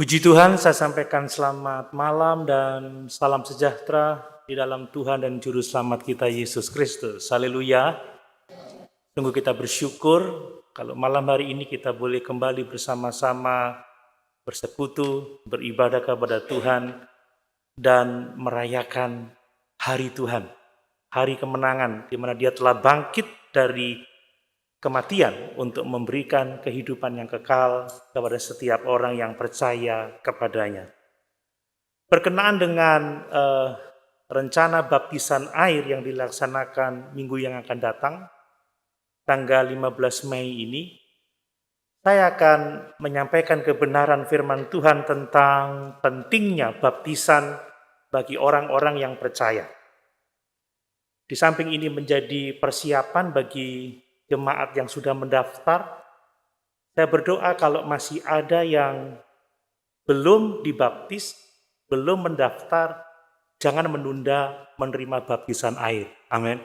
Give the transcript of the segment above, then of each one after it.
Puji Tuhan, saya sampaikan selamat malam dan salam sejahtera di dalam Tuhan dan Juru Selamat kita Yesus Kristus. Haleluya. Sungguh kita bersyukur kalau malam hari ini kita boleh kembali bersama-sama bersekutu, beribadah kepada Tuhan dan merayakan hari Tuhan, hari kemenangan di mana Dia telah bangkit dari kematian untuk memberikan kehidupan yang kekal kepada setiap orang yang percaya kepadanya. Berkenaan dengan rencana baptisan air yang dilaksanakan minggu yang akan datang, tanggal 15 Mei ini, saya akan menyampaikan kebenaran firman Tuhan tentang pentingnya baptisan bagi orang-orang yang percaya. Di samping ini menjadi persiapan bagi jemaat yang sudah mendaftar, saya berdoa kalau masih ada yang belum dibaptis, belum mendaftar, jangan menunda menerima baptisan air. Amin.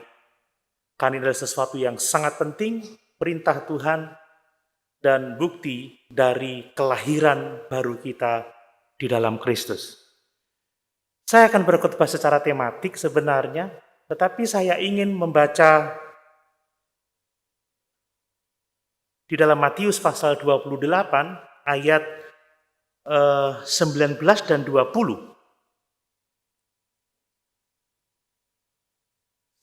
Karena ini adalah sesuatu yang sangat penting, perintah Tuhan, dan bukti dari kelahiran baru kita di dalam Kristus. Saya akan berkhotbah secara tematik sebenarnya, tetapi saya ingin membaca di dalam Matius pasal 28 ayat 19 dan 20.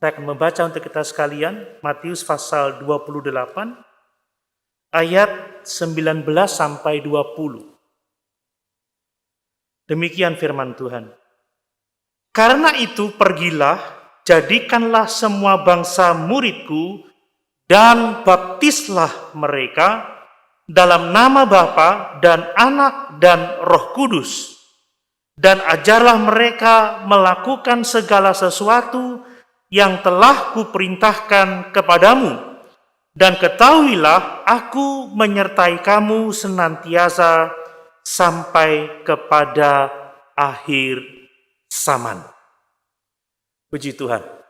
Saya akan membaca untuk kita sekalian Matius pasal 28 ayat 19 sampai 20. Demikian firman Tuhan. Karena itu pergilah, jadikanlah semua bangsa muridku, dan baptislah mereka dalam nama Bapa dan Anak dan Roh Kudus, dan ajarlah mereka melakukan segala sesuatu yang telah kuperintahkan kepadamu, dan ketahuilah aku menyertai kamu senantiasa sampai kepada akhir zaman. Puji Tuhan.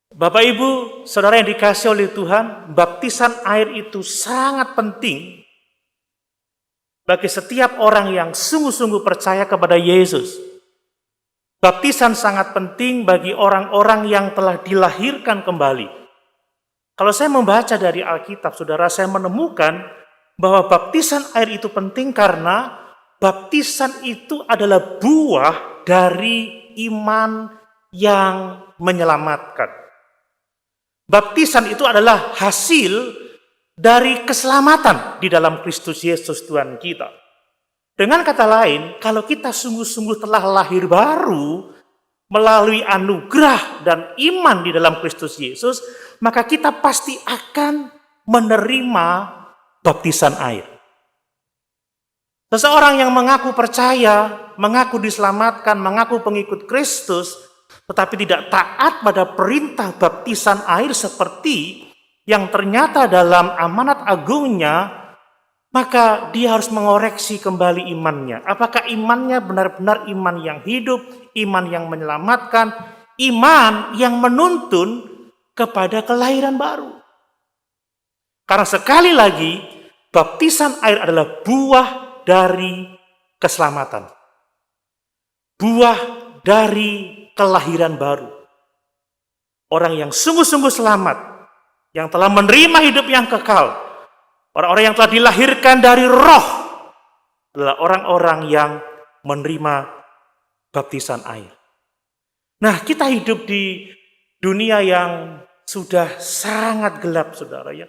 Bapak Ibu, saudara yang dikasihi oleh Tuhan, baptisan air itu sangat penting bagi setiap orang yang sungguh-sungguh percaya kepada Yesus. Baptisan sangat penting bagi orang-orang yang telah dilahirkan kembali. Kalau saya membaca dari Alkitab, saudara, saya menemukan bahwa baptisan air itu penting karena baptisan itu adalah buah dari iman yang menyelamatkan. Baptisan itu adalah hasil dari keselamatan di dalam Kristus Yesus Tuhan kita. Dengan kata lain, kalau kita sungguh-sungguh telah lahir baru melalui anugerah dan iman di dalam Kristus Yesus, maka kita pasti akan menerima baptisan air. Seseorang yang mengaku percaya, mengaku diselamatkan, mengaku pengikut Kristus, tetapi tidak taat pada perintah baptisan air seperti yang ternyata dalam amanat agungnya, maka dia harus mengoreksi kembali imannya. Apakah imannya benar-benar iman yang hidup, iman yang menyelamatkan, iman yang menuntun kepada kelahiran baru. Karena sekali lagi, baptisan air adalah buah dari keselamatan. Buah dari kelahiran baru. Orang yang sungguh-sungguh selamat, yang telah menerima hidup yang kekal, orang-orang yang telah dilahirkan dari Roh, adalah orang-orang yang menerima baptisan air. Nah, kita hidup di dunia yang sudah sangat gelap, saudara ya.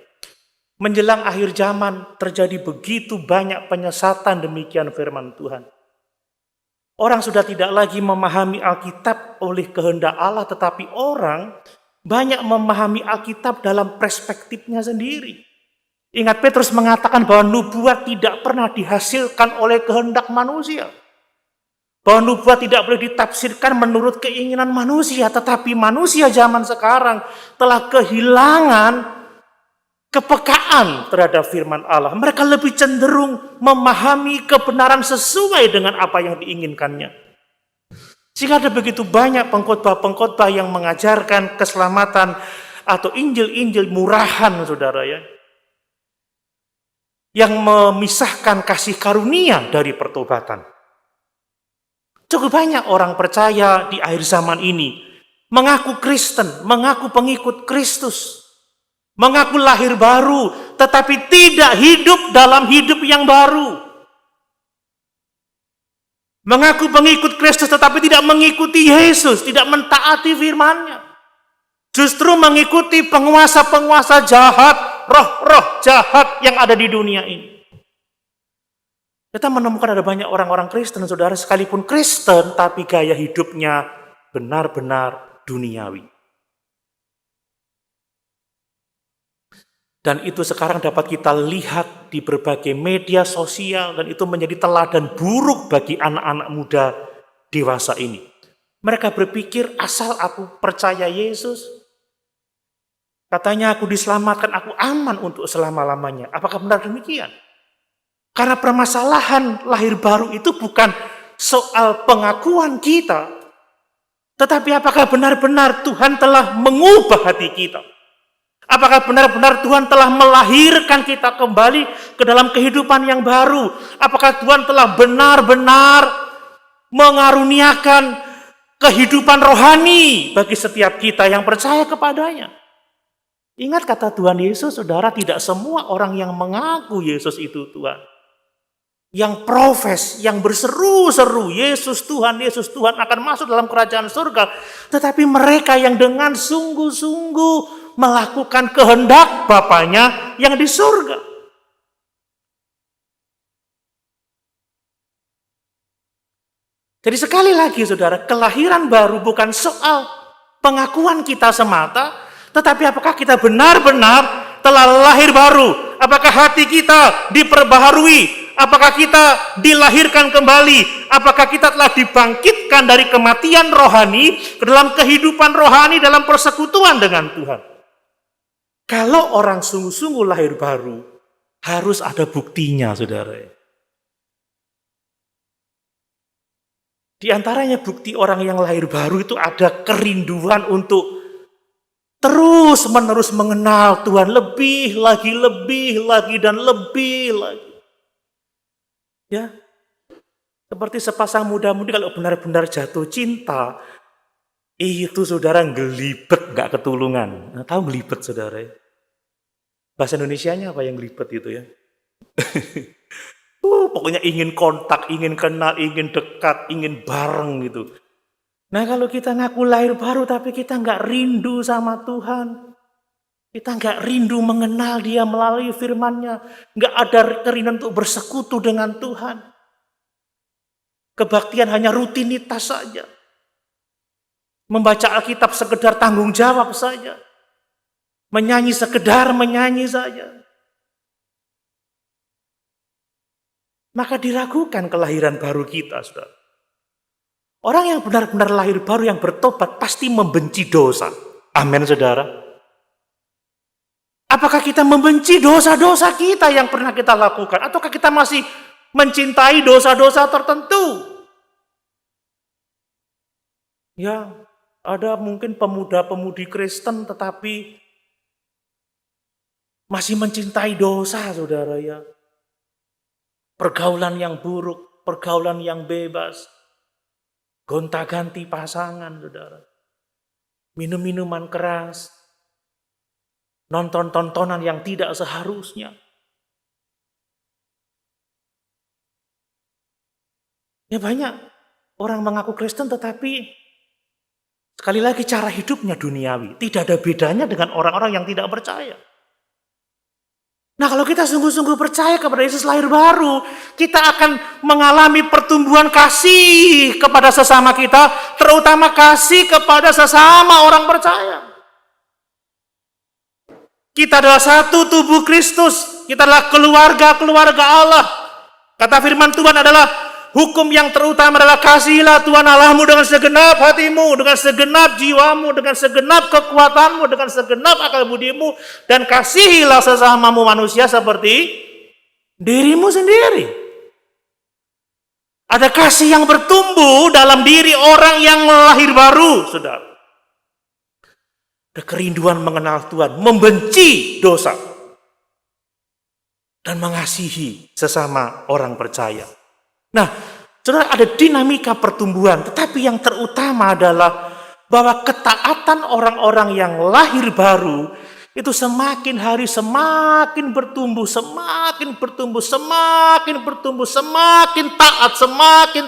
Menjelang akhir zaman terjadi begitu banyak penyesatan, demikian firman Tuhan. Orang sudah tidak lagi memahami Alkitab oleh kehendak Allah, tetapi orang banyak memahami Alkitab dalam perspektifnya sendiri. Ingat Petrus mengatakan bahwa nubuat tidak pernah dihasilkan oleh kehendak manusia. Bahwa nubuat tidak boleh ditafsirkan menurut keinginan manusia, tetapi manusia zaman sekarang telah kehilangan kepekaan terhadap firman Allah. Mereka lebih cenderung memahami kebenaran sesuai dengan apa yang diinginkannya. Sehingga ada begitu banyak pengkhotbah-pengkhotbah yang mengajarkan keselamatan atau Injil-Injil murahan, saudara ya. yang memisahkan kasih karunia dari pertobatan. Cukup banyak orang percaya di akhir zaman ini mengaku Kristen, mengaku pengikut Kristus, mengaku lahir baru, tetapi tidak hidup dalam hidup yang baru. Mengaku pengikut Kristus tetapi tidak mengikuti Yesus, tidak mentaati firman-Nya. Justru mengikuti penguasa-penguasa jahat, roh-roh jahat yang ada di dunia ini. Kita menemukan ada banyak orang-orang Kristen, saudara, sekalipun Kristen, tapi gaya hidupnya benar-benar duniawi. Dan itu sekarang dapat kita lihat di berbagai media sosial, dan itu menjadi teladan buruk bagi anak-anak muda dewasa ini. Mereka berpikir, asal aku percaya Yesus, katanya aku diselamatkan, aku aman untuk selama-lamanya. Apakah benar demikian? Karena permasalahan lahir baru itu bukan soal pengakuan kita, tetapi apakah benar-benar Tuhan telah mengubah hati kita? Apakah benar-benar Tuhan telah melahirkan kita kembali ke dalam kehidupan yang baru? Apakah Tuhan telah benar-benar mengaruniakan kehidupan rohani bagi setiap kita yang percaya kepadanya? Ingat kata Tuhan Yesus, saudara, tidak semua orang yang mengaku Yesus itu Tuhan, yang profes, yang berseru-seru Yesus Tuhan akan masuk dalam kerajaan surga. Tetapi mereka yang dengan sungguh-sungguh melakukan kehendak Bapanya yang di surga. Jadi sekali lagi saudara, kelahiran baru bukan soal pengakuan kita semata, tetapi apakah kita benar-benar telah lahir baru? Apakah hati kita diperbaharui? Apakah kita dilahirkan kembali? Apakah kita telah dibangkitkan dari kematian rohani ke dalam kehidupan rohani dalam persekutuan dengan Tuhan? Kalau orang sungguh-sungguh lahir baru, harus ada buktinya, saudara. Di antaranya bukti orang yang lahir baru itu ada kerinduan untuk terus-menerus mengenal Tuhan lebih lagi, dan lebih lagi. Ya, seperti sepasang muda-mudi kalau benar-benar jatuh cinta, itu saudara ngelibet gak ketulungan. Nah, tahu ngelibet saudara? Bahasa Indonesianya apa yang ngelibet itu ya? Pokoknya ingin kontak, ingin kenal, ingin dekat, ingin bareng gitu. Nah kalau kita ngaku lahir baru tapi kita nggak rindu sama Tuhan, kita nggak rindu mengenal Dia melalui firman-Nya, nggak ada kerinduan untuk bersekutu dengan Tuhan. Kebaktian hanya rutinitas saja. Membaca Alkitab sekedar tanggung jawab saja. Menyanyi sekedar menyanyi saja. Maka diragukan kelahiran baru kita, saudara. Orang yang benar-benar lahir baru yang bertobat pasti membenci dosa. Amin, saudara. Apakah kita membenci dosa-dosa kita yang pernah kita lakukan? Ataukah kita masih mencintai dosa-dosa tertentu? Ya, ada mungkin pemuda-pemudi Kristen tetapi masih mencintai dosa, saudara ya. Pergaulan yang buruk, pergaulan yang bebas, gonta-ganti pasangan, saudara. Minum-minuman keras, nonton-tontonan yang tidak seharusnya. Ya banyak orang mengaku Kristen tetapi sekali lagi cara hidupnya duniawi. Tidak ada bedanya dengan orang-orang yang tidak percaya. Nah kalau kita sungguh-sungguh percaya kepada Yesus lahir baru, kita akan mengalami pertumbuhan kasih kepada sesama kita, terutama kasih kepada sesama orang percaya. Kita adalah satu tubuh Kristus, kita adalah keluarga Allah. Kata firman Tuhan adalah, hukum yang terutama adalah kasihilah Tuhan Allahmu dengan segenap hatimu, dengan segenap jiwamu, dengan segenap kekuatanmu, dengan segenap akal budimu, dan kasihilah sesamamu manusia seperti dirimu sendiri. Ada kasih yang bertumbuh dalam diri orang yang lahir baru, saudara. Ada kerinduan mengenal Tuhan, membenci dosa. dan mengasihi sesama orang percaya. Nah, saudara, ada dinamika pertumbuhan, tetapi yang terutama adalah bahwa ketaatan orang-orang yang lahir baru itu semakin hari semakin bertumbuh, semakin bertumbuh, semakin bertumbuh, semakin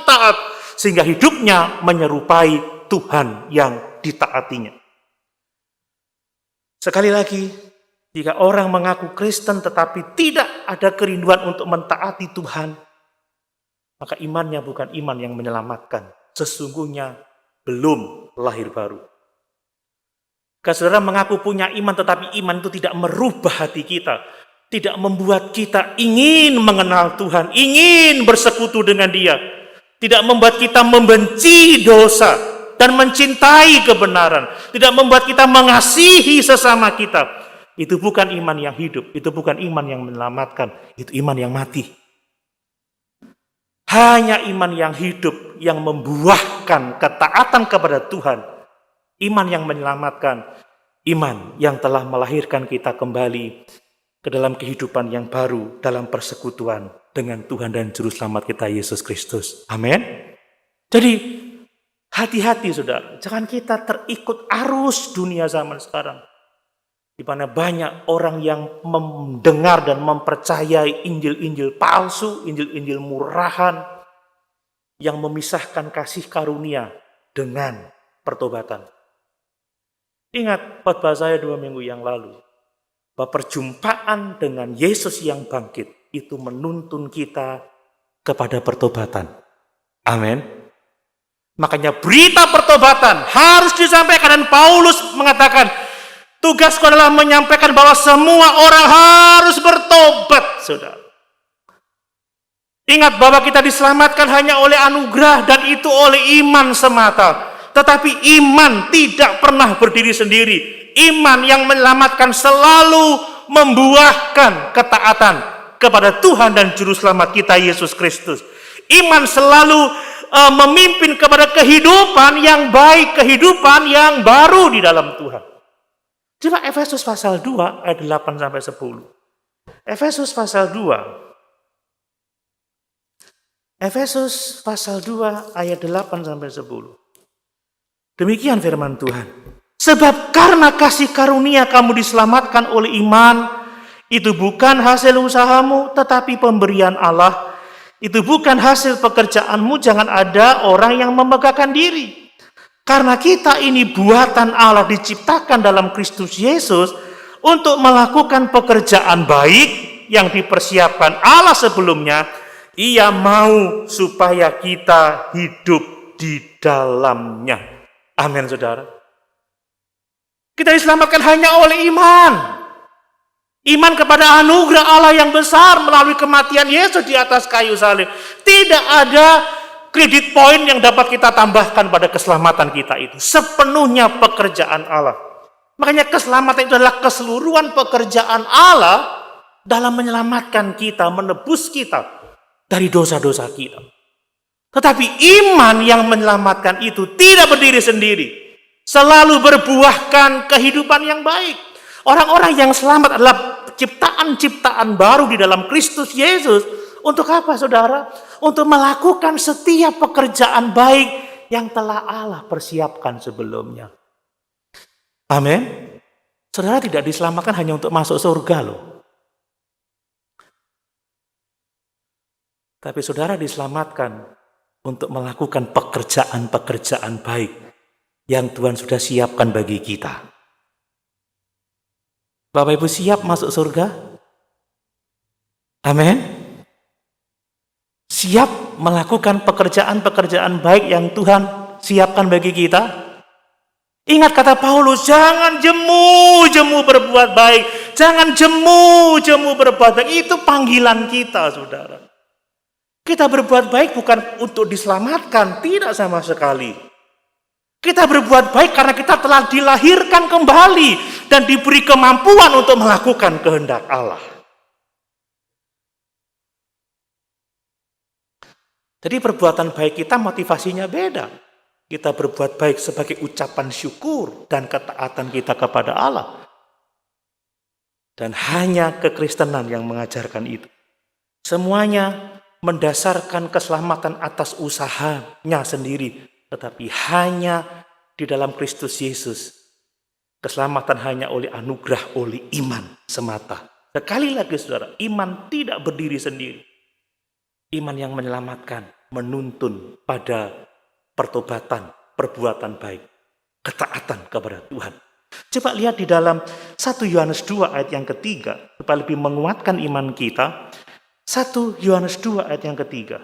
taat, sehingga hidupnya menyerupai Tuhan yang ditaatinya. Sekali lagi, jika orang mengaku Kristen tetapi tidak ada kerinduan untuk mentaati Tuhan, maka imannya bukan iman yang menyelamatkan. Sesungguhnya belum lahir baru. Jika saudara mengaku punya iman tetapi iman itu tidak merubah hati kita, tidak membuat kita ingin mengenal Tuhan, ingin bersekutu dengan Dia, tidak membuat kita membenci dosa dan mencintai kebenaran, tidak membuat kita mengasihi sesama kita, itu bukan iman yang hidup, itu bukan iman yang menyelamatkan, itu iman yang mati. Hanya iman yang hidup yang membuahkan ketaatan kepada Tuhan, iman yang menyelamatkan, iman yang telah melahirkan kita kembali ke dalam kehidupan yang baru, dalam persekutuan dengan Tuhan dan Juru Selamat kita Yesus Kristus. Amin. Jadi hati-hati saudara, jangan kita terikut arus dunia zaman sekarang, di mana banyak orang yang mendengar dan mempercayai Injil-Injil palsu, Injil-Injil murahan, yang memisahkan kasih karunia dengan pertobatan. Ingat khotbah saya 2 minggu yang lalu, bahwa perjumpaan dengan Yesus yang bangkit itu menuntun kita kepada pertobatan. Amin. Makanya berita pertobatan harus disampaikan, dan Paulus mengatakan, tugasku adalah menyampaikan bahwa semua orang harus bertobat, saudara. Ingat bahwa kita diselamatkan hanya oleh anugerah, dan itu oleh iman semata. Tetapi iman tidak pernah berdiri sendiri. Iman yang menyelamatkan selalu membuahkan ketaatan kepada Tuhan dan Juru Selamat kita Yesus Kristus. Iman selalu memimpin kepada kehidupan yang baik, kehidupan yang baru di dalam Tuhan. Coba Efesus pasal 2 ayat 8 sampai 10. Efesus pasal 2. Efesus pasal 2 ayat 8 sampai 10. Demikian firman Tuhan. Sebab karena kasih karunia kamu diselamatkan oleh iman, itu bukan hasil usahamu, tetapi pemberian Allah. Itu bukan hasil pekerjaanmu, jangan ada orang yang membanggakan diri. Karena kita ini buatan Allah, diciptakan dalam Kristus Yesus untuk melakukan pekerjaan baik yang dipersiapkan Allah sebelumnya. Ia mau supaya kita hidup di dalamnya. Amin, saudara. Kita diselamatkan hanya oleh iman. Iman kepada anugerah Allah yang besar melalui kematian Yesus di atas kayu salib. Tidak ada kredit poin yang dapat kita tambahkan pada keselamatan kita itu. Sepenuhnya pekerjaan Allah. Makanya keselamatan itu adalah keseluruhan pekerjaan Allah dalam menyelamatkan kita, menebus kita dari dosa-dosa kita. Tetapi iman yang menyelamatkan itu tidak berdiri sendiri. Selalu berbuahkan kehidupan yang baik. Orang-orang yang selamat adalah ciptaan-ciptaan baru di dalam Kristus Yesus. Untuk apa, saudara? Untuk melakukan setiap pekerjaan baik yang telah Allah persiapkan sebelumnya. Amin. Saudara tidak diselamatkan hanya untuk masuk surga loh. Tapi saudara diselamatkan untuk melakukan pekerjaan-pekerjaan baik yang Tuhan sudah siapkan bagi kita. Bapak Ibu siap masuk surga? Amin. Siap melakukan pekerjaan-pekerjaan baik yang Tuhan siapkan bagi kita? Ingat kata Paulus, jangan jemu-jemu berbuat baik. Jangan jemu-jemu berbuat baik. Itu panggilan kita, saudara. Kita berbuat baik bukan untuk diselamatkan, tidak sama sekali. Kita berbuat baik karena kita telah dilahirkan kembali dan diberi kemampuan untuk melakukan kehendak Allah. Jadi perbuatan baik kita motivasinya beda. Kita berbuat baik sebagai ucapan syukur dan ketaatan kita kepada Allah. Dan hanya kekristenan yang mengajarkan itu. Semuanya mendasarkan keselamatan atas usahanya sendiri, tetapi hanya di dalam Kristus Yesus. Keselamatan hanya oleh anugerah, oleh iman semata. Sekali lagi saudara, iman tidak berdiri sendiri. Iman yang menyelamatkan, menuntun pada pertobatan, perbuatan baik, ketaatan kepada Tuhan. Coba lihat di dalam 1 Yohanes 2 ayat yang ketiga, supaya lebih menguatkan iman kita. 1 Yohanes 2 ayat yang ketiga.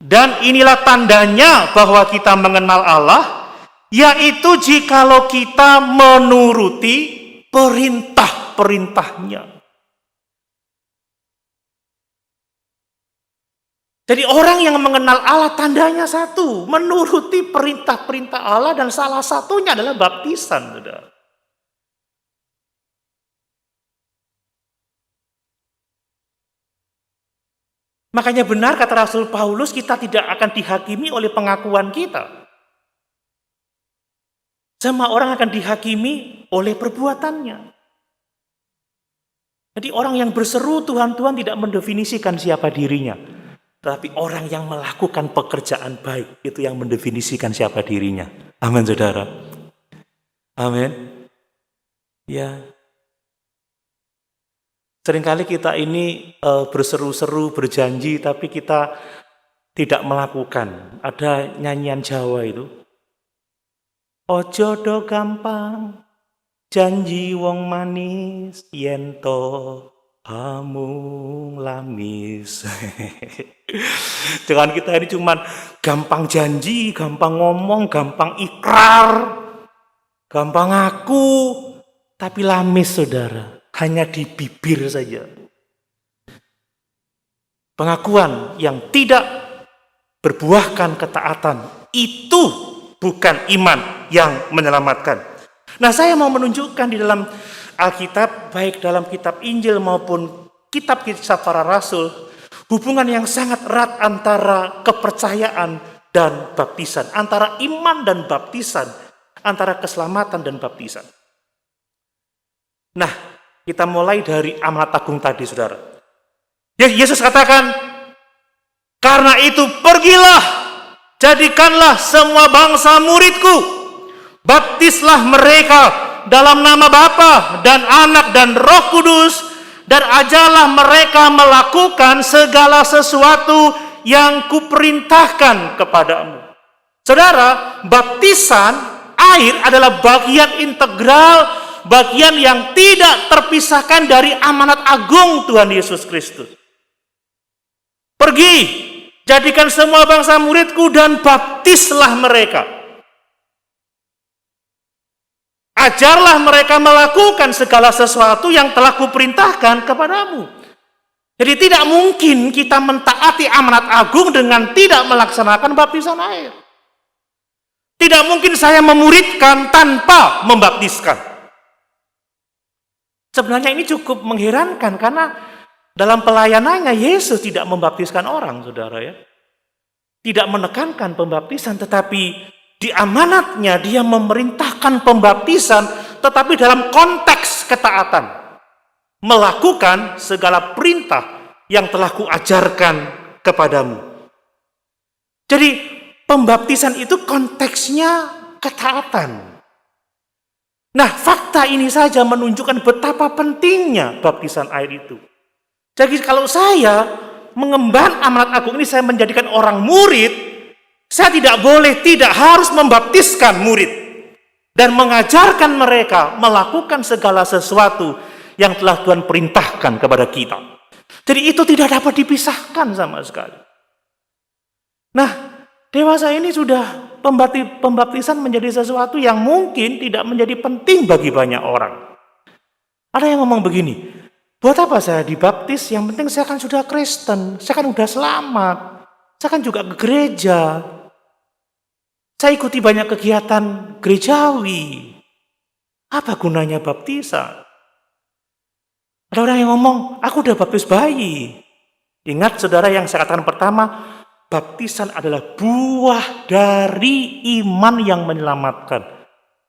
Dan inilah tandanya bahwa kita mengenal Allah, yaitu jikalau kita menuruti perintah-perintahnya. Jadi orang yang mengenal Allah tandanya satu, menuruti perintah-perintah Allah, dan salah satunya adalah baptisan, saudara. Makanya benar kata Rasul Paulus, kita tidak akan dihakimi oleh pengakuan kita. Semua orang akan dihakimi oleh perbuatannya. Jadi orang yang berseru Tuhan, Tuhan tidak mendefinisikan siapa dirinya. Tapi orang yang melakukan pekerjaan baik, itu yang mendefinisikan siapa dirinya. Amin, saudara. Amin. Ya. Seringkali kita ini berseru-seru, berjanji, tapi kita tidak melakukan. Ada nyanyian Jawa itu. Ojo do gampang, janji wong manis, yento amung lamis. Jangan kita ini cuman gampang janji, gampang ngomong, gampang ikrar, gampang ngaku, tapi lamis, saudara. Hanya di bibir saja. Pengakuan yang tidak berbuahkan ketaatan, itu bukan iman yang menyelamatkan. Nah, saya mau menunjukkan di dalam Alkitab, baik dalam kitab Injil maupun kitab-kitab para rasul, hubungan yang sangat erat antara kepercayaan dan baptisan, antara iman dan baptisan, antara keselamatan dan baptisan. Nah, kita mulai dari amanat agung tadi, saudara. Yesus katakan, karena itu pergilah, jadikanlah semua bangsa muridku, baptislah mereka dalam nama Bapa dan Anak dan Roh Kudus, dan ajarlah mereka melakukan segala sesuatu yang kuperintahkan kepadamu. Saudara, baptisan air adalah bagian integral, bagian yang tidak terpisahkan dari amanat agung Tuhan Yesus Kristus. Pergi, jadikan semua bangsa muridku dan baptislah mereka. Ajarlah mereka melakukan segala sesuatu yang telah kuperintahkan kepadamu. Jadi tidak mungkin kita mentaati amanat agung dengan tidak melaksanakan baptisan air. Tidak mungkin saya memuridkan tanpa membaptiskan. Sebenarnya ini cukup mengherankan, karena dalam pelayanannya Yesus tidak membaptiskan orang, saudara ya. Tidak menekankan pembaptisan, tetapi di amanatnya dia memerintahkan pembaptisan, tetapi dalam konteks ketaatan. Melakukan segala perintah yang telah kuajarkan kepadamu. Jadi pembaptisan itu konteksnya ketaatan. Nah, fakta ini saja menunjukkan betapa pentingnya baptisan air itu. Jadi kalau saya mengemban amanat agung ini, saya menjadikan orang murid, saya tidak boleh, tidak harus membaptiskan murid dan mengajarkan mereka melakukan segala sesuatu yang telah Tuhan perintahkan kepada kita. Jadi itu tidak dapat dipisahkan sama sekali. Nah, dewasa ini sudah pembaptisan menjadi sesuatu yang mungkin tidak menjadi penting bagi banyak orang. Ada yang ngomong begini, buat apa saya dibaptis? Yang penting saya kan sudah Kristen, saya kan sudah selamat, saya kan juga ke gereja, saya ikuti banyak kegiatan gerejawi. Apa gunanya baptisan? Ada orang yang ngomong, aku udah baptis bayi. Ingat saudara yang saya katakan pertama, baptisan adalah buah dari iman yang menyelamatkan.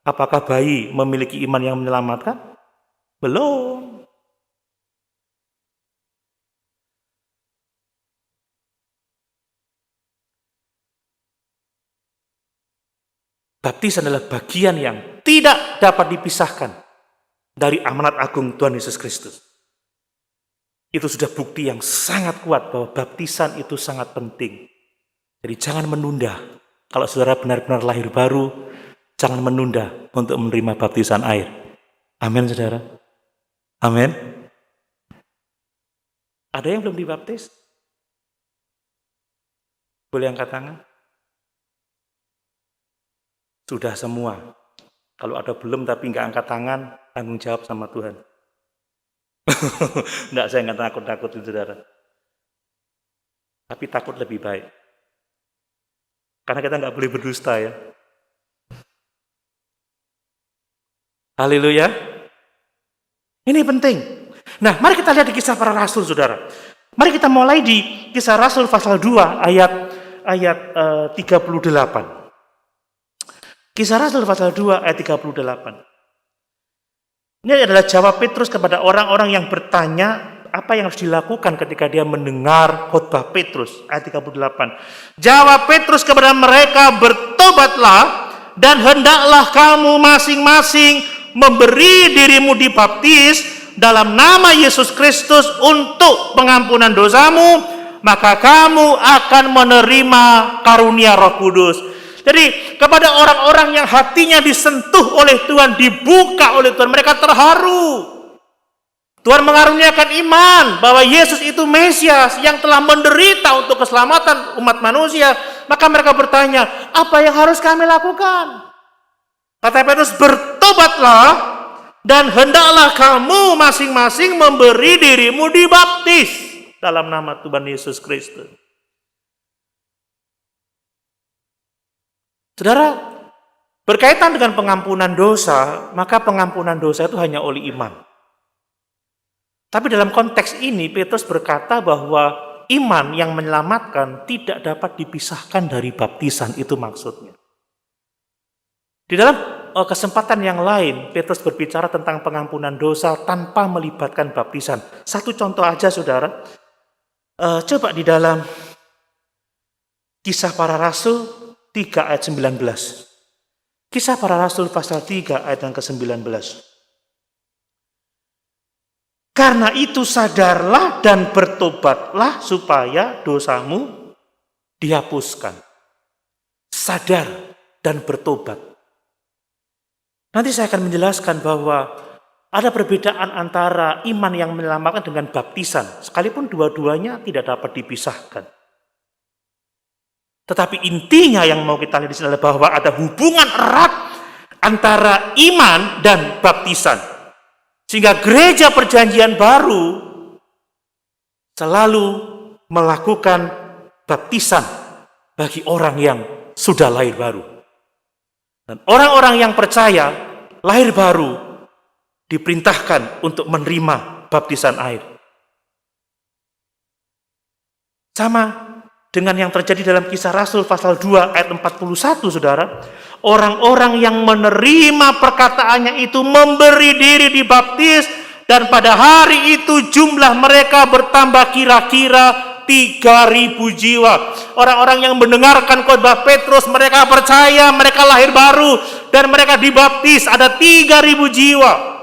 Apakah bayi memiliki iman yang menyelamatkan? Belum. Baptisan adalah bagian yang tidak dapat dipisahkan dari amanat agung Tuhan Yesus Kristus. Itu sudah bukti yang sangat kuat bahwa baptisan itu sangat penting. Jadi jangan menunda. Kalau saudara benar-benar lahir baru, jangan menunda untuk menerima baptisan air. Amin, saudara. Amin. Ada yang belum dibaptis? Boleh angkat tangan? Sudah semua. Kalau ada belum tapi nggak angkat tangan, tanggung jawab sama Tuhan. Enggak, saya nggak takut-takutin saudara. Tapi takut lebih baik. Karena kita nggak boleh berdusta ya. Haleluya. Ini penting. Nah, mari kita lihat di Kisah Para Rasul, saudara. Mari kita mulai di Kisah Rasul pasal 2 ayat 38. Kisah Rasul pasal 2 ayat 38. Ini adalah jawab Petrus kepada orang-orang yang bertanya apa yang harus dilakukan ketika dia mendengar khotbah Petrus. Ayat 38. Jawab Petrus kepada mereka, bertobatlah dan hendaklah kamu masing-masing memberi dirimu dibaptis dalam nama Yesus Kristus untuk pengampunan dosamu, maka kamu akan menerima karunia Roh Kudus. Jadi kepada orang-orang yang hatinya disentuh oleh Tuhan, dibuka oleh Tuhan, mereka terharu. Tuhan mengaruniakan iman bahwa Yesus itu Mesias yang telah menderita untuk keselamatan umat manusia. Maka mereka bertanya, apa yang harus kami lakukan? Kata Petrus, bertobatlah dan hendaklah kamu masing-masing memberi dirimu dibaptis dalam nama Tuhan Yesus Kristus. Saudara, berkaitan dengan pengampunan dosa, maka pengampunan dosa itu hanya oleh iman. Tapi dalam konteks ini, Petrus berkata bahwa iman yang menyelamatkan tidak dapat dipisahkan dari baptisan, itu maksudnya. Di dalam kesempatan yang lain, Petrus berbicara tentang pengampunan dosa tanpa melibatkan baptisan. Satu contoh aja, saudara. Coba di dalam Kisah Para Rasul 3 ayat 19. Kisah Para Rasul pasal 3 ayat yang ke-19. Karena itu sadarlah dan bertobatlah supaya dosamu dihapuskan. Sadar dan bertobat. Nanti saya akan menjelaskan bahwa ada perbedaan antara iman yang menyelamatkan dengan baptisan. Sekalipun dua-duanya tidak dapat dipisahkan. Tetapi intinya yang mau kita lihat di sini adalah bahwa ada hubungan erat antara iman dan baptisan. Sehingga gereja perjanjian baru selalu melakukan baptisan bagi orang yang sudah lahir baru. Dan orang-orang yang percaya lahir baru diperintahkan untuk menerima baptisan air. Sama dengan yang terjadi dalam Kisah Rasul pasal 2 ayat 41, saudara. Orang-orang yang menerima perkataannya itu memberi diri dibaptis, dan pada hari itu jumlah mereka bertambah kira-kira 3.000 jiwa. Orang-orang yang mendengarkan khotbah Petrus, mereka percaya, mereka lahir baru, dan mereka dibaptis, ada 3.000 jiwa.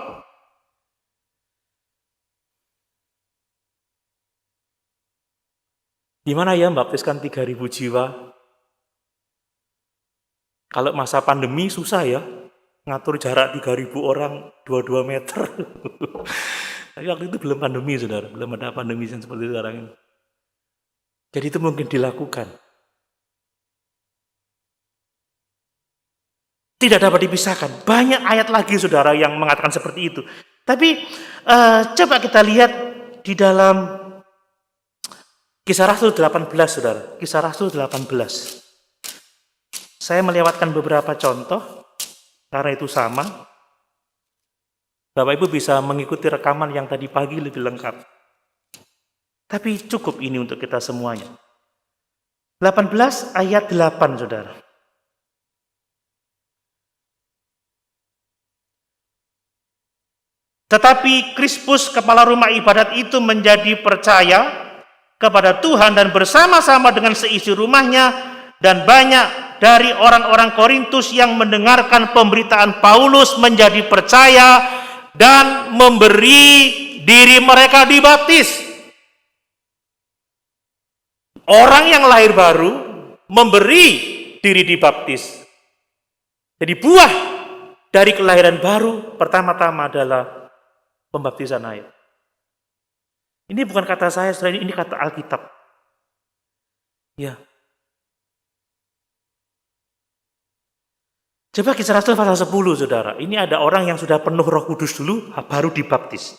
Gimana ya membaptiskan 3.000 jiwa? Kalau masa pandemi susah ya, ngatur jarak 3.000 orang 22 meter. Tapi waktu itu belum pandemi, saudara. Belum ada pandemi yang seperti sekarang ini. Jadi itu mungkin dilakukan. Tidak dapat dipisahkan. Banyak ayat lagi, saudara, yang mengatakan seperti itu. Tapi coba kita lihat di dalam Kisah Rasul 18, saudara. Kisah Rasul 18. Saya melewatkan beberapa contoh, karena itu sama. Bapak Ibu bisa mengikuti rekaman yang tadi pagi lebih lengkap. Tapi cukup ini untuk kita semuanya. 18 ayat 8, saudara. Tetapi Krispus, kepala rumah ibadat itu, menjadi percaya kepada Tuhan dan bersama-sama dengan seisi rumahnya, dan banyak dari orang-orang Korintus yang mendengarkan pemberitaan Paulus menjadi percaya dan memberi diri mereka dibaptis. Orang yang lahir baru memberi diri dibaptis. Jadi buah dari kelahiran baru pertama-tama adalah pembaptisan air. Ini bukan kata saya, ini kata Alkitab. Ya. Coba Kisah Rasul pasal 10, saudara. Ini ada orang yang sudah penuh Roh Kudus dulu, baru dibaptis.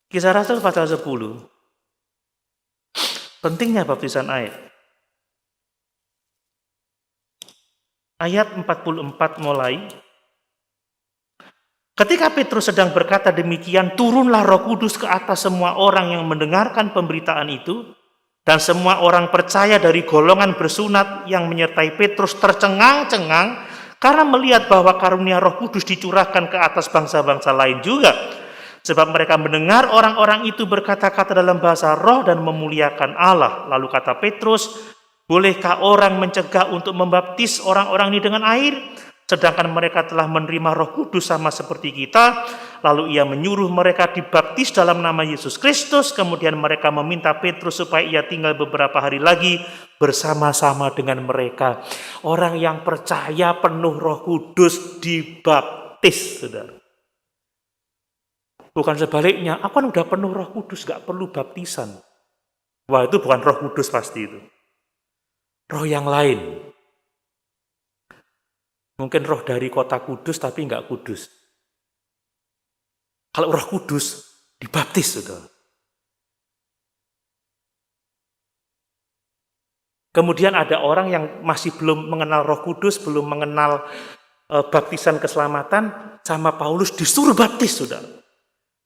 Kisah Rasul pasal 10. Pentingnya baptisan air. Ayat 44 mulai. Ketika Petrus sedang berkata demikian, turunlah Roh Kudus ke atas semua orang yang mendengarkan pemberitaan itu, dan semua orang percaya dari golongan bersunat yang menyertai Petrus tercengang-cengang karena melihat bahwa karunia Roh Kudus dicurahkan ke atas bangsa-bangsa lain juga. Sebab mereka mendengar orang-orang itu berkata-kata dalam bahasa roh dan memuliakan Allah. Lalu kata Petrus, bolehkah orang mencegah untuk membaptis orang-orang ini dengan air? Sedangkan mereka telah menerima Roh Kudus sama seperti kita. Lalu ia menyuruh mereka dibaptis dalam nama Yesus Kristus. Kemudian mereka meminta Petrus supaya ia tinggal beberapa hari lagi bersama-sama dengan mereka. Orang yang percaya penuh Roh Kudus dibaptis, saudara. Bukan sebaliknya, aku kan udah penuh Roh Kudus, gak perlu baptisan. Wah, itu bukan Roh Kudus pasti itu. Roh yang lain. Mungkin roh dari kota kudus tapi enggak kudus. Kalau Roh Kudus dibaptis, saudara. Kemudian ada orang yang masih belum mengenal Roh Kudus, belum mengenal baptisan keselamatan, sama Paulus disuruh baptis, saudara.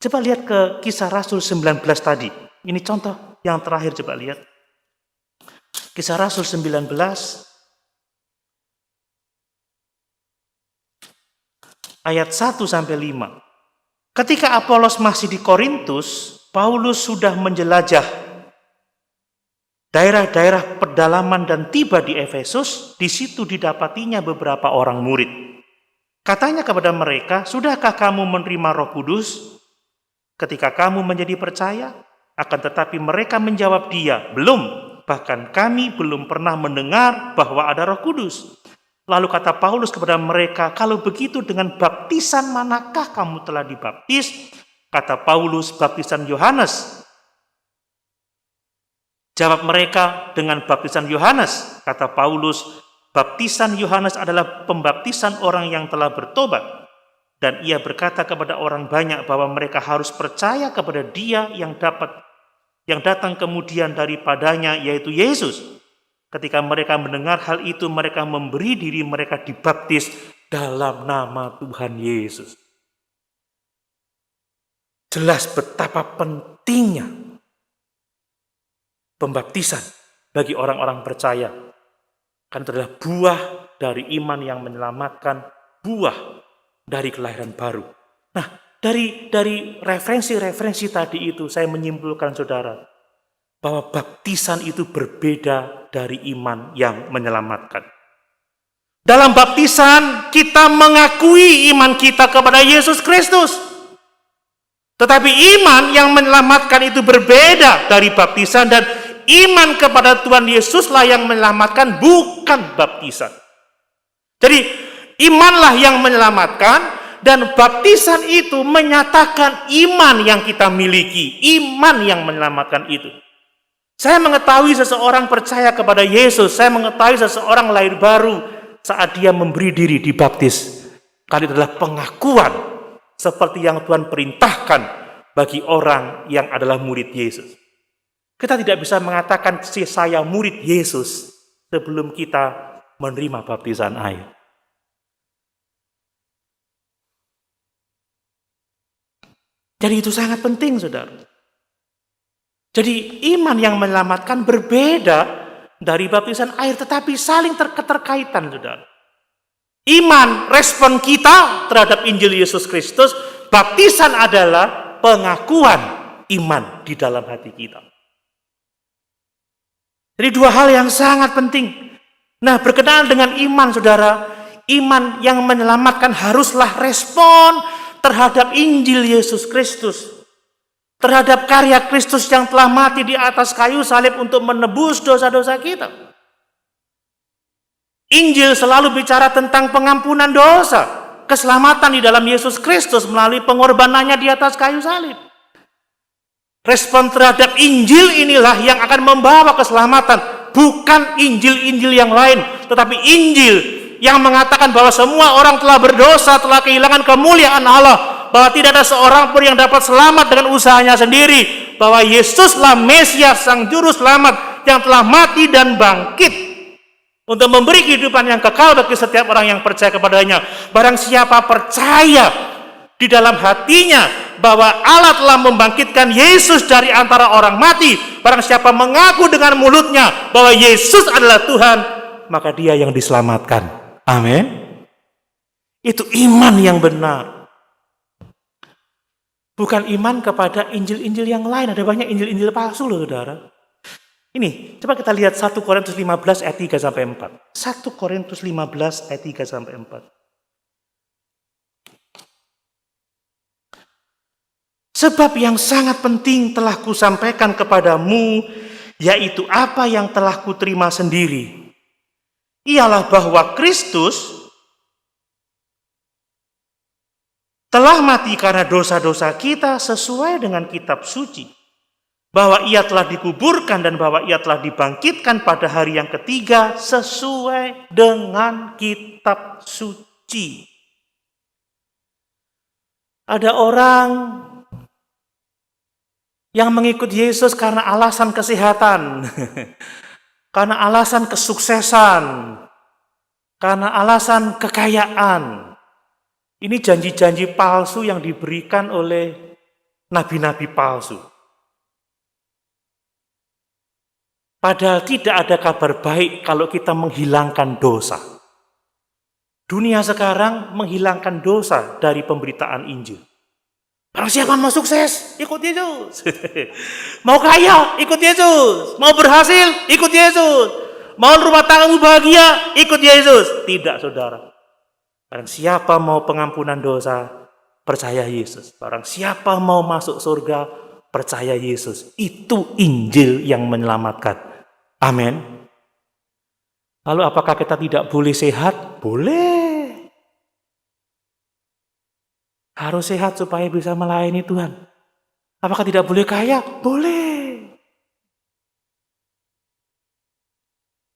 Coba lihat ke Kisah Rasul 19 tadi. Ini contoh yang terakhir, coba lihat. Kisah Rasul 19 ayat 1-5. Ketika Apolos masih di Korintus, Paulus sudah menjelajah daerah-daerah pedalaman dan tiba di Efesus. Di situ didapatinya beberapa orang murid. Katanya kepada mereka, sudahkah kamu menerima Roh Kudus ketika kamu menjadi percaya? Akan tetapi mereka menjawab dia, belum. Bahkan kami belum pernah mendengar bahwa ada Roh Kudus. Lalu kata Paulus kepada mereka, kalau begitu dengan baptisan manakah kamu telah dibaptis? Kata Paulus, baptisan Yohanes. Jawab mereka, dengan baptisan Yohanes. Kata Paulus, baptisan Yohanes adalah pembaptisan orang yang telah bertobat. Dan ia berkata kepada orang banyak bahwa mereka harus percaya kepada Dia yang datang kemudian daripadanya, yaitu Yesus. Ketika mereka mendengar hal itu, mereka memberi diri mereka dibaptis dalam nama Tuhan Yesus. Jelas betapa pentingnya pembaptisan bagi orang-orang percaya. Kan itu adalah buah dari iman yang menyelamatkan, buah dari kelahiran baru. Nah, dari referensi-referensi tadi itu saya menyimpulkan, saudara, bahwa baptisan itu berbeda dari iman yang menyelamatkan. Dalam baptisan kita mengakui iman kita kepada Yesus Kristus. Tetapi iman yang menyelamatkan itu berbeda dari baptisan, dan iman kepada Tuhan Yesuslah yang menyelamatkan, bukan baptisan. Jadi imanlah yang menyelamatkan, dan baptisan itu menyatakan iman yang kita miliki, iman yang menyelamatkan itu. Saya mengetahui seseorang percaya kepada Yesus, saya mengetahui seseorang lahir baru saat dia memberi diri dibaptis. Karena itu adalah pengakuan seperti yang Tuhan perintahkan bagi orang yang adalah murid Yesus. Kita tidak bisa mengatakan saya murid Yesus sebelum kita menerima baptisan air. Jadi itu sangat penting, saudara. Jadi iman yang menyelamatkan berbeda dari baptisan air, tetapi saling keterkaitan, saudara. Iman, respon kita terhadap Injil Yesus Kristus, Baptisan adalah pengakuan iman di dalam hati kita. Jadi dua hal yang sangat penting. Nah, berkenaan dengan iman, saudara, iman yang menyelamatkan haruslah respon terhadap Injil Yesus Kristus. Terhadap karya Kristus yang telah mati di atas kayu salib untuk menebus dosa-dosa kita. Injil selalu bicara tentang pengampunan dosa. Keselamatan di dalam Yesus Kristus melalui pengorbanannya di atas kayu salib. Respon terhadap Injil inilah yang akan membawa keselamatan. Bukan Injil-Injil yang lain. Tetapi Injil yang mengatakan bahwa semua orang telah berdosa, telah kehilangan kemuliaan Allah. Bahwa tidak ada seorang pun yang dapat selamat dengan usahanya sendiri. Bahwa Yesuslah Mesias, Sang Juru Selamat yang telah mati dan bangkit. Untuk memberi kehidupan yang kekal bagi setiap orang yang percaya kepadanya. Barang siapa percaya di dalam hatinya bahwa Allah telah membangkitkan Yesus dari antara orang mati. Barang siapa mengaku dengan mulutnya bahwa Yesus adalah Tuhan, maka dia yang diselamatkan. Amin. Itu iman yang benar. Bukan iman kepada Injil-Injil yang lain. Ada banyak Injil-Injil palsu loh, saudara. Ini, coba kita lihat 1 Korintus 15 ayat 3-4. 1 Korintus 15 ayat 3-4. Sebab yang sangat penting telah kusampaikan kepadamu, yaitu apa yang telah kuterima sendiri. Ialah bahwa Kristus telah mati karena dosa-dosa kita sesuai dengan kitab suci. Bahwa ia telah dikuburkan dan bahwa ia telah dibangkitkan pada hari yang ketiga sesuai dengan kitab suci. Ada orang yang mengikut Yesus karena alasan kesehatan, karena alasan kesuksesan, karena alasan kekayaan. Ini janji-janji palsu yang diberikan oleh nabi-nabi palsu. Padahal tidak ada kabar baik kalau kita menghilangkan dosa. Dunia sekarang menghilangkan dosa dari pemberitaan Injil. Barang siapa mau sukses, ikut Yesus. Mau kaya, ikut Yesus. Mau berhasil, ikut Yesus. Mau rumah tanggamu bahagia, ikut Yesus. Tidak, saudara. Barang siapa mau pengampunan dosa, percaya Yesus. Barang siapa mau masuk surga, percaya Yesus. Itu Injil yang menyelamatkan. Amin. Lalu apakah kita tidak boleh sehat? Boleh. Harus sehat supaya bisa melayani Tuhan. Apakah tidak boleh kaya? Boleh.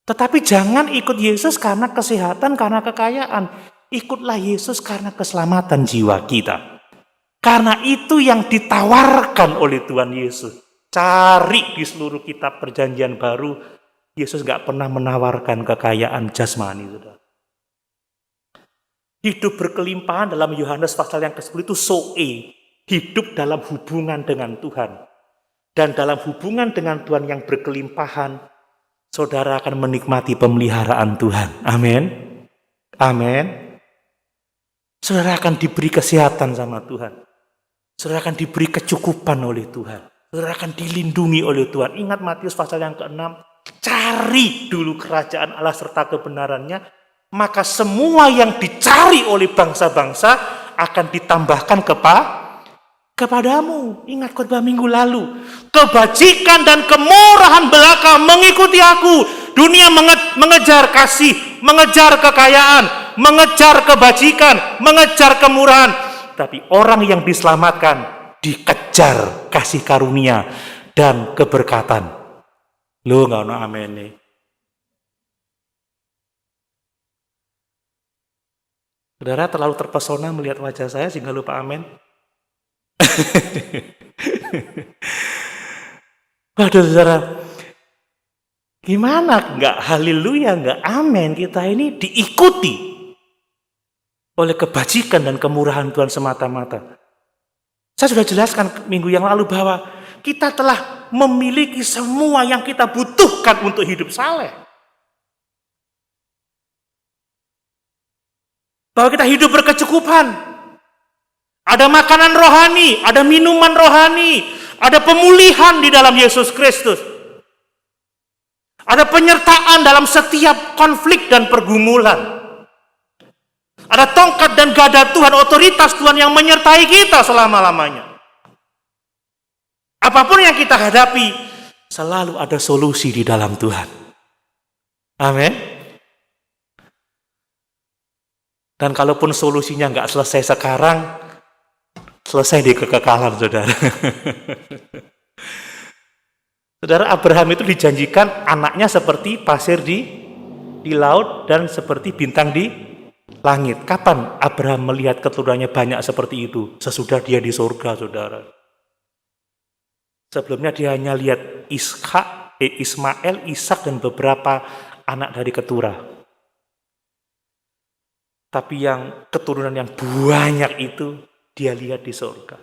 Tetapi jangan ikut Yesus karena kesehatan, karena kekayaan. Ikutlah Yesus karena keselamatan jiwa kita. Karena itu yang ditawarkan oleh Tuhan Yesus. Cari di seluruh kitab perjanjian baru, Yesus gak pernah menawarkan kekayaan jasmani. Saudara. Hidup berkelimpahan dalam Yohanes pasal yang ke-10 itu zoe. Hidup dalam hubungan dengan Tuhan. Dan dalam hubungan dengan Tuhan yang berkelimpahan, saudara akan menikmati pemeliharaan Tuhan. Amin. Amin. Saudara akan diberi kesehatan sama Tuhan. Saudara akan diberi kecukupan oleh Tuhan. Saudara akan dilindungi oleh Tuhan. Ingat Matius pasal yang ke-6. Cari dulu kerajaan Allah serta kebenarannya. Maka semua yang dicari oleh bangsa-bangsa akan ditambahkan kepadamu. Ingat khotbah minggu lalu. Kebajikan dan kemurahan belaka mengikuti aku. Dunia mengejar kasih, mengejar kekayaan, mengejar kebajikan, mengejar kemurahan. Tapi orang yang diselamatkan dikejar kasih karunia dan keberkatan. Lu nggak ono amin nih. Saudara terlalu terpesona melihat wajah saya sehingga lupa amin. Waduh saudara, gimana nggak haleluya, nggak amin, kita ini diikuti oleh kebajikan dan kemurahan Tuhan semata-mata. Saya sudah jelaskan minggu yang lalu bahwa kita telah memiliki semua yang kita butuhkan untuk hidup saleh. Bahwa kita hidup berkecukupan. Ada makanan rohani, ada minuman rohani, ada pemulihan di dalam Yesus Kristus. Ada penyertaan dalam setiap konflik dan pergumulan. Ada tongkat dan gada Tuhan, otoritas Tuhan yang menyertai kita selama-lamanya. Apapun yang kita hadapi, selalu ada solusi di dalam Tuhan. Amin. Dan kalaupun solusinya nggak selesai sekarang, selesai di kekekalan, saudara. Saudara, Abraham itu dijanjikan anaknya seperti pasir di laut dan seperti bintang di langit. Kapan Abraham melihat keturunannya banyak seperti itu? Sesudah dia di surga, saudara. Sebelumnya dia hanya lihat Ismail, Ishak, dan beberapa anak dari keturah. Tapi yang keturunan yang banyak itu dia lihat di surga.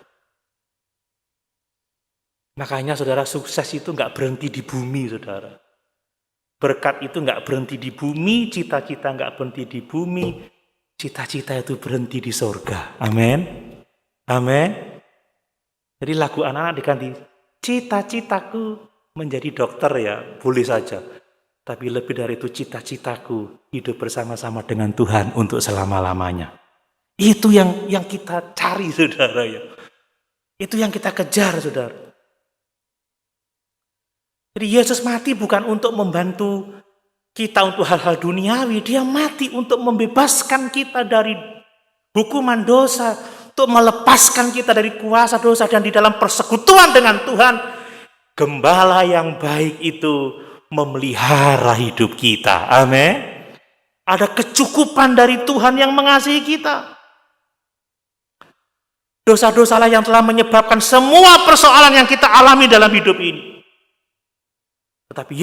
Makanya saudara, sukses itu nggak berhenti di bumi, saudara. Berkat itu nggak berhenti di bumi, cita-cita nggak berhenti di bumi, cita-cita itu berhenti di surga. Amin. Amin. Jadi lagu anak-anak diganti, cita-citaku menjadi dokter, ya boleh saja. Tapi lebih dari itu, cita-citaku hidup bersama-sama dengan Tuhan untuk selama-lamanya. Itu yang kita cari, saudara, ya. Itu yang kita kejar, saudara. Jadi Yesus mati bukan untuk membantu kita untuk hal-hal duniawi. Dia mati untuk membebaskan kita dari hukuman dosa, untuk melepaskan kita dari kuasa dosa, dan di dalam persekutuan dengan Tuhan, gembala yang baik itu memelihara hidup kita. Amin. Ada kecukupan dari Tuhan yang mengasihi kita. Dosa-dosalah yang telah menyebabkan semua persoalan yang kita alami dalam hidup ini. Tetapi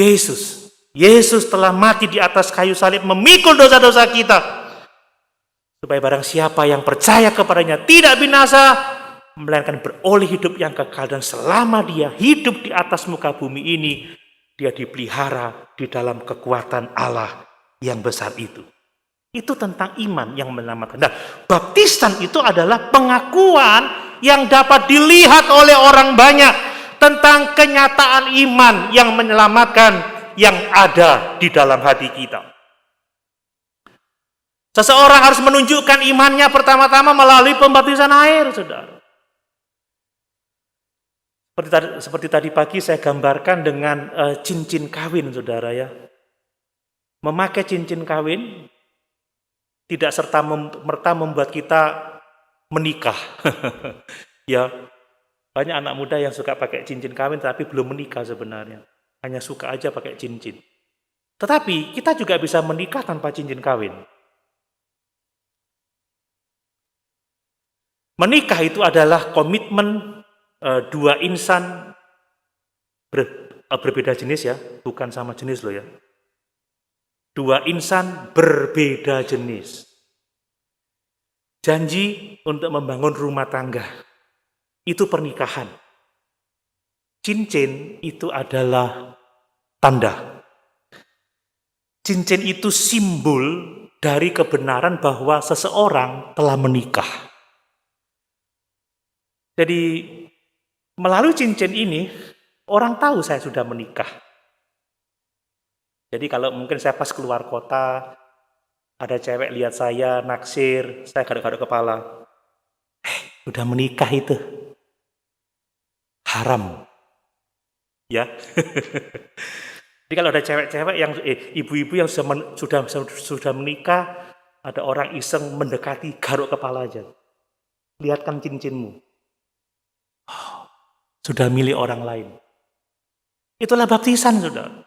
Yesus telah mati di atas kayu salib memikul dosa-dosa kita. Supaya barang siapa yang percaya kepadanya tidak binasa, melainkan beroleh hidup yang kekal. Dan selama dia hidup di atas muka bumi ini, dia dipelihara di dalam kekuatan Allah yang besar itu. Itu tentang iman yang menyelamatkan. Nah, baptisan itu adalah pengakuan yang dapat dilihat oleh orang banyak tentang kenyataan iman yang menyelamatkan yang ada di dalam hati kita. Seseorang harus menunjukkan imannya pertama-tama melalui pembaptisan air, saudara. Seperti tadi pagi saya gambarkan dengan cincin kawin, saudara, ya. Memakai cincin kawin tidak serta-merta membuat kita menikah. Ya, banyak anak muda yang suka pakai cincin kawin tapi belum menikah sebenarnya. Hanya suka aja pakai cincin. Tetapi kita juga bisa menikah tanpa cincin kawin. Menikah itu adalah komitmen dua insan berbeda jenis, ya, bukan sama jenis loh, ya. Dua insan berbeda jenis. Janji untuk membangun rumah tangga. Itu pernikahan. Cincin itu adalah tanda. Cincin itu simbol dari kebenaran bahwa seseorang telah menikah. Jadi melalui cincin ini, orang tahu saya sudah menikah. Jadi kalau mungkin saya pas keluar kota, ada cewek lihat saya, naksir, saya garuk-garuk kepala. Udah menikah itu. Haram. Ya. Jadi kalau ada cewek-cewek yang, ibu-ibu yang sudah menikah, ada orang iseng mendekati, garuk kepala aja. Lihatkan cincinmu. Sudah milik orang lain. Itulah baptisan, saudara.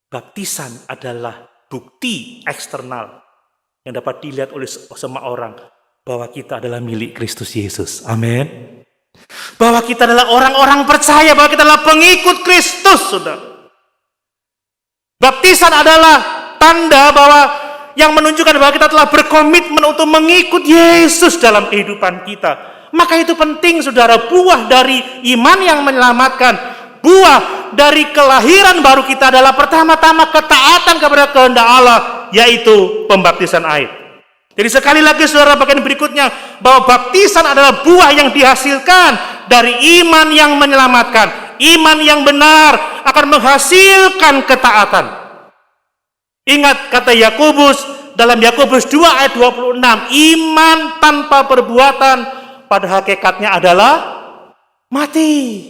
Baptisan adalah bukti eksternal yang dapat dilihat oleh semua orang bahwa kita adalah milik Kristus Yesus. Amin. Bahwa kita adalah orang-orang percaya, bahwa kita adalah pengikut Kristus, saudara. Baptisan adalah tanda bahwa yang menunjukkan bahwa kita telah berkomitmen untuk mengikut Yesus dalam kehidupan kita. Maka itu penting, saudara. Buah dari iman yang menyelamatkan, buah dari kelahiran baru kita adalah pertama-tama ketaatan kepada kehendak Allah, yaitu pembaptisan air. Jadi sekali lagi saudara, bagian berikutnya, bahwa baptisan adalah buah yang dihasilkan dari iman yang menyelamatkan. Iman yang benar akan menghasilkan ketaatan. Ingat kata Yakobus dalam Yakobus 2 ayat 26, iman tanpa perbuatan pada hakikatnya adalah mati.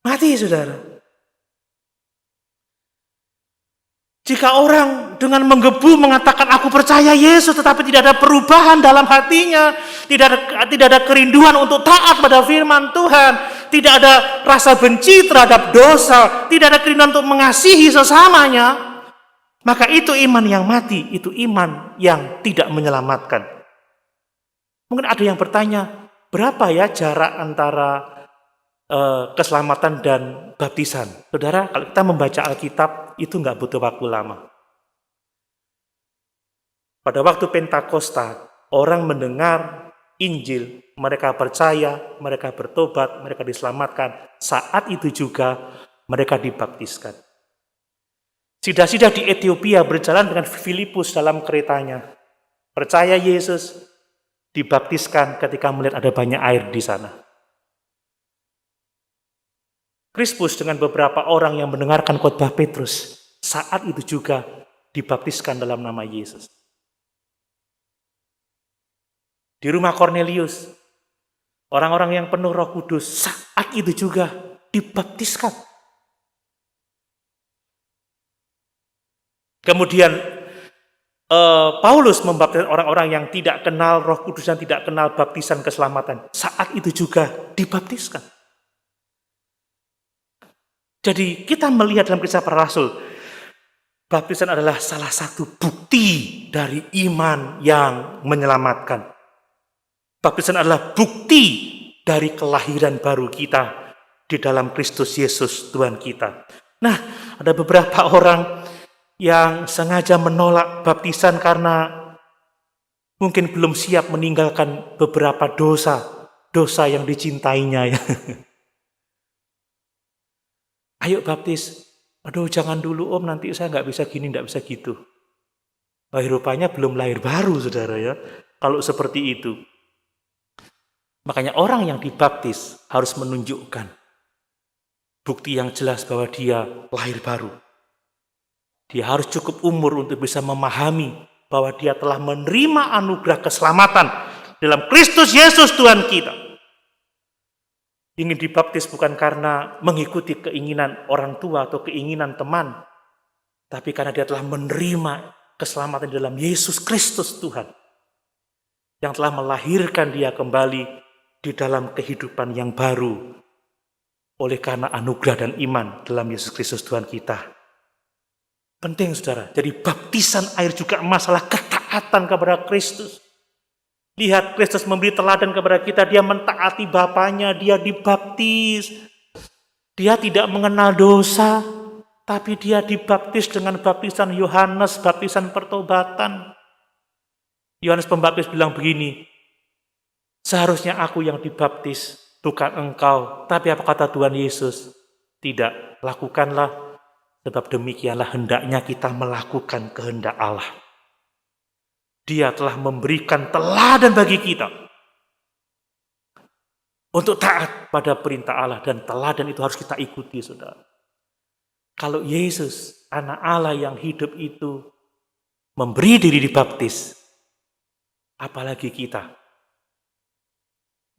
Mati, saudara. Jika orang dengan menggebu mengatakan aku percaya Yesus, tetapi tidak ada perubahan dalam hatinya, tidak ada kerinduan untuk taat pada firman Tuhan, tidak ada rasa benci terhadap dosa, tidak ada kerinduan untuk mengasihi sesamanya, maka itu iman yang mati, itu iman yang tidak menyelamatkan. Mungkin ada yang bertanya, berapa ya jarak antara keselamatan dan baptisan? Saudara, kalau kita membaca Alkitab, itu nggak butuh waktu lama. Pada waktu Pentakosta, orang mendengar Injil, mereka percaya, mereka bertobat, mereka diselamatkan. Saat itu juga mereka dibaptiskan. Sida-sida di Ethiopia berjalan dengan Filipus dalam keretanya. Percaya Yesus, dibaptiskan ketika melihat ada banyak air di sana. Krispus dengan beberapa orang yang mendengarkan khotbah Petrus, saat itu juga dibaptiskan dalam nama Yesus. Di rumah Cornelius, orang-orang yang penuh Roh Kudus, saat itu juga dibaptiskan. Kemudian Paulus membaptiskan orang-orang yang tidak kenal Roh Kudus dan tidak kenal baptisan keselamatan. Saat itu juga dibaptiskan. Jadi kita melihat dalam Kisah Para Rasul, baptisan adalah salah satu bukti dari iman yang menyelamatkan. Baptisan adalah bukti dari kelahiran baru kita di dalam Kristus Yesus Tuhan kita. Nah, ada beberapa orang yang sengaja menolak baptisan karena mungkin belum siap meninggalkan beberapa dosa yang dicintainya ya. Ayo baptis. Aduh jangan dulu om, nanti saya nggak bisa gini, nggak bisa gitu. Rupanya belum lahir baru saudara ya. Kalau seperti itu. Makanya orang yang dibaptis harus menunjukkan bukti yang jelas bahwa dia lahir baru. Dia harus cukup umur untuk bisa memahami bahwa dia telah menerima anugerah keselamatan dalam Kristus Yesus Tuhan kita. Ingin dibaptis bukan karena mengikuti keinginan orang tua atau keinginan teman, tapi karena dia telah menerima keselamatan dalam Yesus Kristus Tuhan, yang telah melahirkan dia kembali di dalam kehidupan yang baru oleh karena anugerah dan iman dalam Yesus Kristus Tuhan kita. Penting saudara, jadi baptisan air juga masalah ketaatan kepada Kristus. Lihat Kristus memberi teladan kepada kita, dia mentaati Bapaknya, dia dibaptis. Dia tidak mengenal dosa, tapi dia dibaptis dengan baptisan Yohanes, baptisan pertobatan. Yohanes Pembaptis bilang begini, seharusnya aku yang dibaptis, bukan engkau. Tapi apa kata Tuhan Yesus? Tidak, lakukanlah, sebab demikianlah hendaknya kita melakukan kehendak Allah. Dia telah memberikan teladan bagi kita untuk taat pada perintah Allah, dan teladan itu harus kita ikuti, saudara. Kalau Yesus, anak Allah yang hidup itu, memberi diri dibaptis, apalagi kita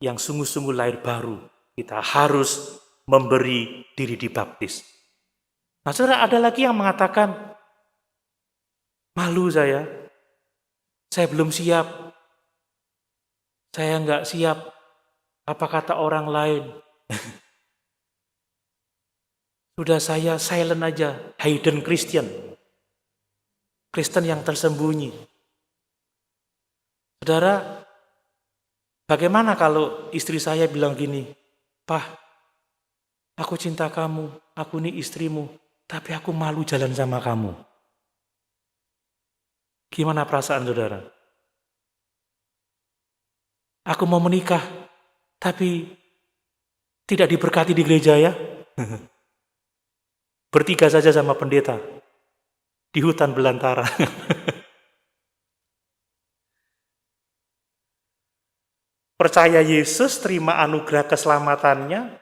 yang sungguh-sungguh lahir baru, kita harus memberi diri dibaptis. Nah, saudara, ada lagi yang mengatakan, malu saya belum siap, saya nggak siap, apa kata orang lain. Sudah saya silent aja, hidden Christian, Kristen yang tersembunyi. Saudara, bagaimana kalau istri saya bilang gini, Pak, aku cinta kamu, aku ini istrimu, tapi aku malu jalan sama kamu. Gimana perasaan saudara? Aku mau menikah, tapi tidak diberkati di gereja ya. Bertiga saja sama pendeta di hutan belantara. percaya Yesus, terima anugerah keselamatannya,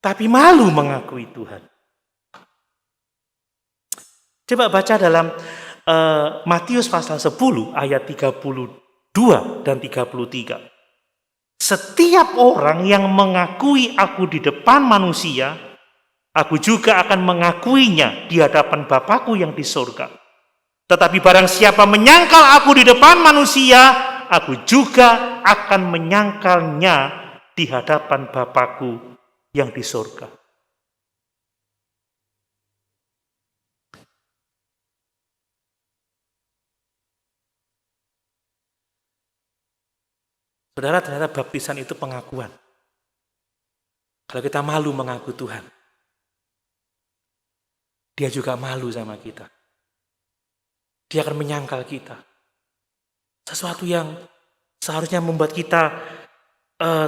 tapi malu mengakui Tuhan. Coba baca dalam Matius pasal 10 ayat 32 dan 33. Setiap orang yang mengakui aku di depan manusia, aku juga akan mengakuinya di hadapan Bapakku yang di surga. Tetapi barang siapa menyangkal aku di depan manusia, aku juga akan menyangkalnya di hadapan Bapakku yang di surga. Saudara, ternyata baptisan itu pengakuan. Kalau kita malu mengaku Tuhan, Dia juga malu sama kita. Dia akan menyangkal kita. Sesuatu yang seharusnya membuat kita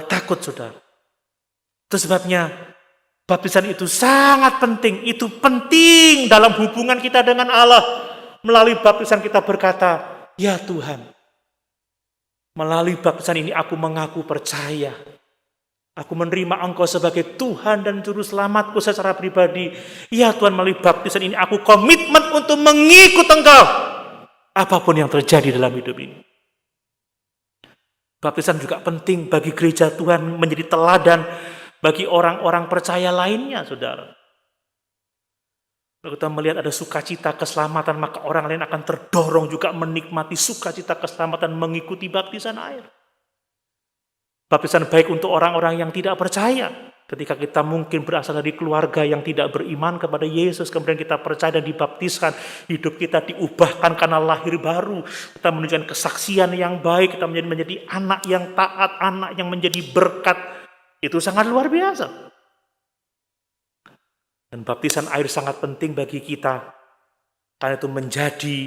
takut, saudara. Itu sebabnya baptisan itu sangat penting. Itu penting dalam hubungan kita dengan Allah. Melalui baptisan kita berkata, ya Tuhan, melalui baptisan ini aku mengaku percaya. Aku menerima Engkau sebagai Tuhan dan Juru Selamatku secara pribadi. Ya Tuhan, melalui baptisan ini aku komitmen untuk mengikut Engkau. Apapun yang terjadi dalam hidup ini. Baptisan juga penting bagi gereja Tuhan menjadi teladan bagi orang-orang percaya lainnya, saudara. Kalau kita melihat ada sukacita keselamatan, maka orang lain akan terdorong juga menikmati sukacita keselamatan mengikuti baptisan air. Baptisan baik untuk orang-orang yang tidak percaya. Ketika kita mungkin berasal dari keluarga yang tidak beriman kepada Yesus, kemudian kita percaya dan dibaptiskan, hidup kita diubahkan karena lahir baru. Kita menunjukkan kesaksian yang baik, kita menjadi anak yang taat, anak yang menjadi berkat. Itu sangat luar biasa. Dan baptisan air sangat penting bagi kita, karena itu menjadi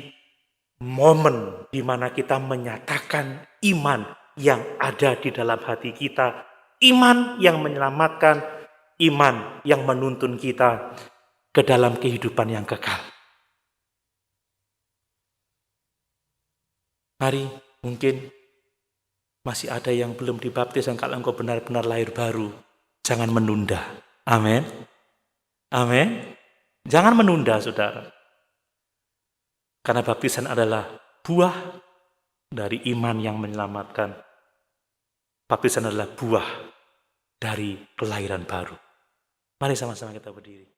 momen di mana kita menyatakan iman yang ada di dalam hati kita. Iman yang menyelamatkan, iman yang menuntun kita ke dalam kehidupan yang kekal. Mari, mungkin masih ada yang belum dibaptis, dan kalau engkau benar-benar lahir baru, jangan menunda. Amin. Amin. Jangan menunda, saudara. Karena baptisan adalah buah dari iman yang menyelamatkan. Baptisan adalah buah dari kelahiran baru. Mari sama-sama kita berdiri.